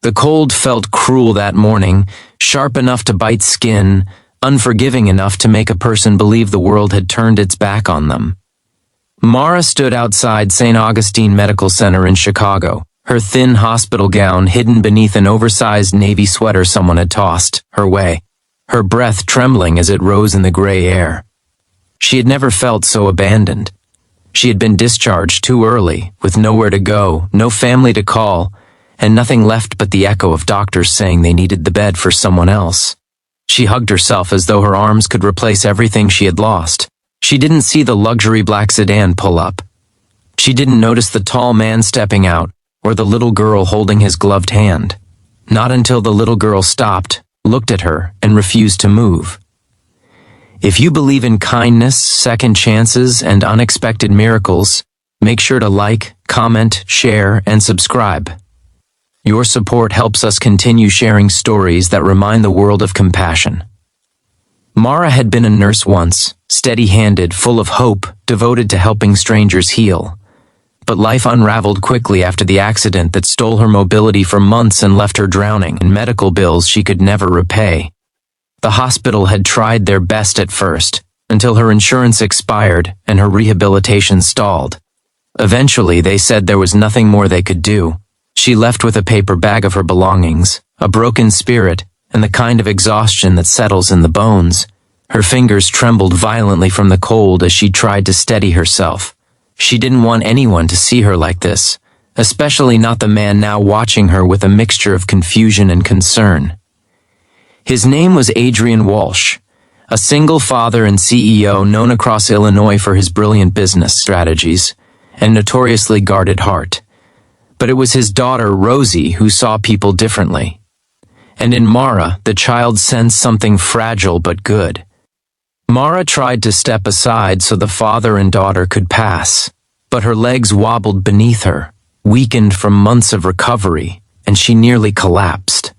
The cold felt cruel that morning, sharp enough to bite skin, unforgiving enough to make a person believe the world had turned its back on them. Mara stood outside St. Augustine Medical Center in Chicago, her thin hospital gown hidden beneath an oversized navy sweater someone had tossed her way, her breath trembling as it rose in the gray air. She had never felt so abandoned. She had been discharged too early, with nowhere to go, no family to call, and nothing left but the echo of doctors saying they needed the bed for someone else. She hugged herself as though her arms could replace everything she had lost. She didn't see the luxury black sedan pull up. She didn't notice the tall man stepping out, or the little girl holding his gloved hand. Not until the little girl stopped, looked at her, and refused to move. If you believe in kindness, second chances, and unexpected miracles, make sure to like, comment, share, and subscribe. Your support helps us continue sharing stories that remind the world of compassion. Mara had been a nurse once, steady-handed, full of hope, devoted to helping strangers heal. But life unraveled quickly after the accident that stole her mobility for months and left her drowning in medical bills she could never repay. The hospital had tried their best at first, until her insurance expired and her rehabilitation stalled. Eventually, they said there was nothing more they could do. She left with a paper bag of her belongings, a broken spirit, and the kind of exhaustion that settles in the bones. Her fingers trembled violently from the cold as she tried to steady herself. She didn't want anyone to see her like this, especially not the man now watching her with a mixture of confusion and concern. His name was Adrian Walsh, a single father and CEO known across Illinois for his brilliant business strategies and notoriously guarded heart. But it was his daughter, Rosie, who saw people differently. And in Mara, the child sensed something fragile but good. Mara tried to step aside so the father and daughter could pass, but her legs wobbled beneath her, weakened from months of recovery, and she nearly collapsed.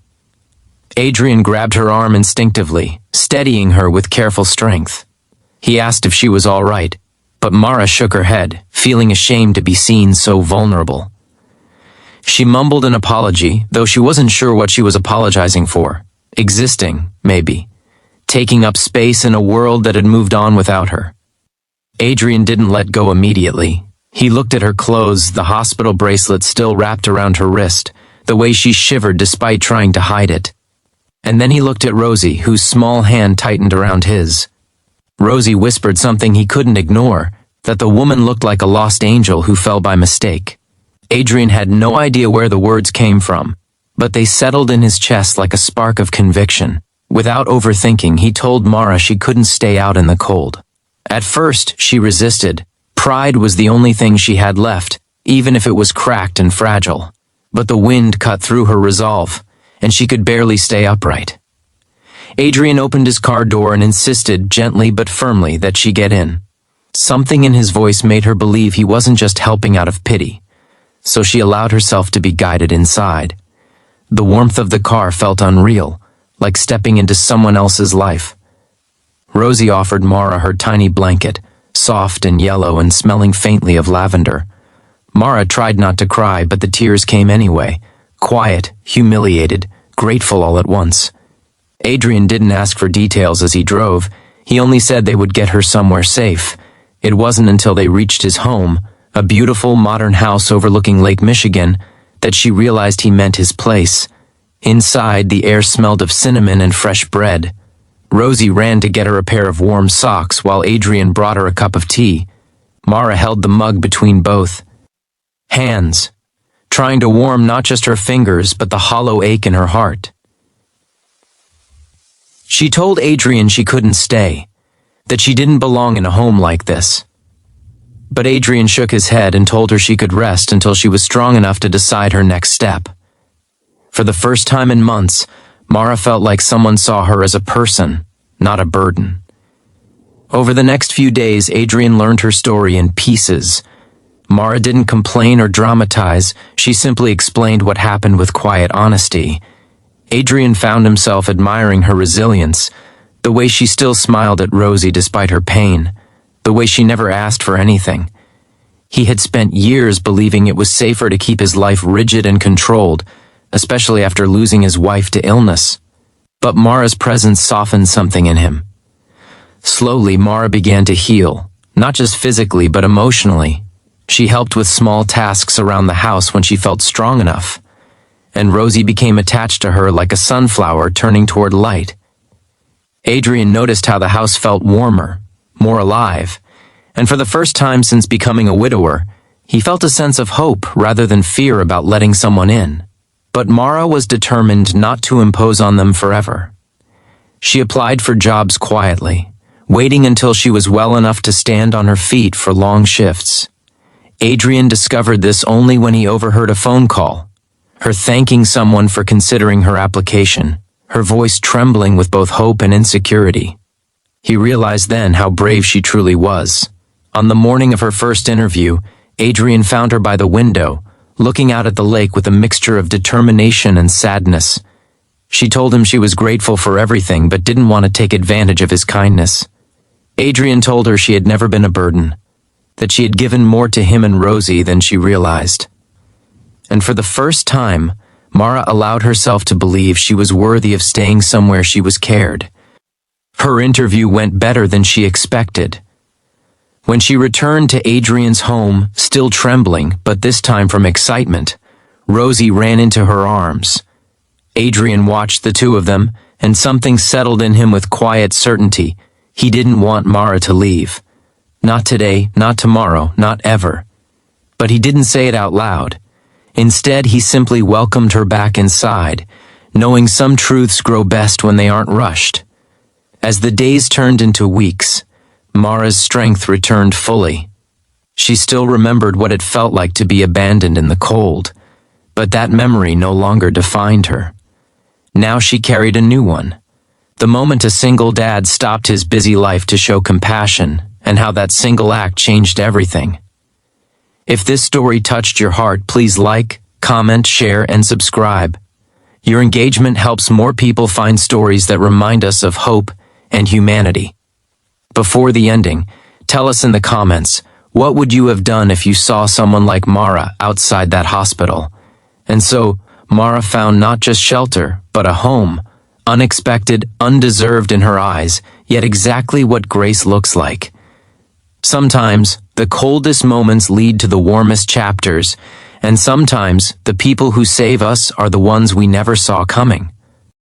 Adrian grabbed her arm instinctively, steadying her with careful strength. He asked if she was all right, but Mara shook her head, feeling ashamed to be seen so vulnerable. She mumbled an apology, though she wasn't sure what she was apologizing for. Existing, maybe. Taking up space in a world that had moved on without her. Adrian didn't let go immediately. He looked at her clothes, the hospital bracelet still wrapped around her wrist, the way she shivered despite trying to hide it. And then he looked at Rosie, whose small hand tightened around his. Rosie whispered something he couldn't ignore, that the woman looked like a lost angel who fell by mistake. Adrian had no idea where the words came from, but they settled in his chest like a spark of conviction. Without overthinking, he told Mara she couldn't stay out in the cold. At first, she resisted. Pride was the only thing she had left, even if it was cracked and fragile. But the wind cut through her resolve, and she could barely stay upright. Adrian opened his car door and insisted, gently but firmly, that she get in. Something in his voice made her believe he wasn't just helping out of pity, so she allowed herself to be guided inside. The warmth of the car felt unreal, like stepping into someone else's life. Rosie offered Mara her tiny blanket, soft and yellow and smelling faintly of lavender. Mara tried not to cry, but the tears came anyway, quiet, humiliated, grateful all at once. Adrian didn't ask for details as he drove. He only said they would get her somewhere safe. It wasn't until they reached his home, a beautiful modern house overlooking Lake Michigan, that she realized he meant his place. Inside, the air smelled of cinnamon and fresh bread. Rosie ran to get her a pair of warm socks while Adrian brought her a cup of tea. Mara held the mug between both hands, trying to warm not just her fingers but the hollow ache in her heart. She told Adrian she couldn't stay, that she didn't belong in a home like this. But Adrian shook his head and told her she could rest until she was strong enough to decide her next step. For the first time in months, Mara felt like someone saw her as a person, not a burden. Over the next few days, Adrian learned her story in pieces. Mara didn't complain or dramatize, she simply explained what happened with quiet honesty. Adrian found himself admiring her resilience, the way she still smiled at Rosie despite her pain, the way she never asked for anything. He had spent years believing it was safer to keep his life rigid and controlled, especially after losing his wife to illness. But Mara's presence softened something in him. Slowly, Mara began to heal, not just physically but emotionally. She helped with small tasks around the house when she felt strong enough, and Rosie became attached to her like a sunflower turning toward light. Adrian noticed how the house felt warmer, more alive, and for the first time since becoming a widower, he felt a sense of hope rather than fear about letting someone in. But Mara was determined not to impose on them forever. She applied for jobs quietly, waiting until she was well enough to stand on her feet for long shifts. Adrian discovered this only when he overheard a phone call, her thanking someone for considering her application, her voice trembling with both hope and insecurity. He realized then how brave she truly was. On the morning of her first interview, Adrian found her by the window, looking out at the lake with a mixture of determination and sadness. She told him she was grateful for everything but didn't want to take advantage of his kindness. Adrian told her she had never been a burden, that she had given more to him and Rosie than she realized. And for the first time, Mara allowed herself to believe she was worthy of staying somewhere she was cared. Her interview went better than she expected. When she returned to Adrian's home, still trembling, but this time from excitement, Rosie ran into her arms. Adrian watched the two of them, and something settled in him with quiet certainty. He didn't want Mara to leave. Not today, not tomorrow, not ever. But he didn't say it out loud. Instead, he simply welcomed her back inside, knowing some truths grow best when they aren't rushed. As the days turned into weeks, Mara's strength returned fully. She still remembered what it felt like to be abandoned in the cold, but that memory no longer defined her. Now she carried a new one. The moment a single dad stopped his busy life to show compassion, and how that single act changed everything. If this story touched your heart, please like, comment, share, and subscribe. Your engagement helps more people find stories that remind us of hope and humanity. Before the ending, tell us in the comments, what would you have done if you saw someone like Mara outside that hospital? And so, Mara found not just shelter, but a home, unexpected, undeserved in her eyes, yet exactly what grace looks like. Sometimes, the coldest moments lead to the warmest chapters, and sometimes, the people who save us are the ones we never saw coming.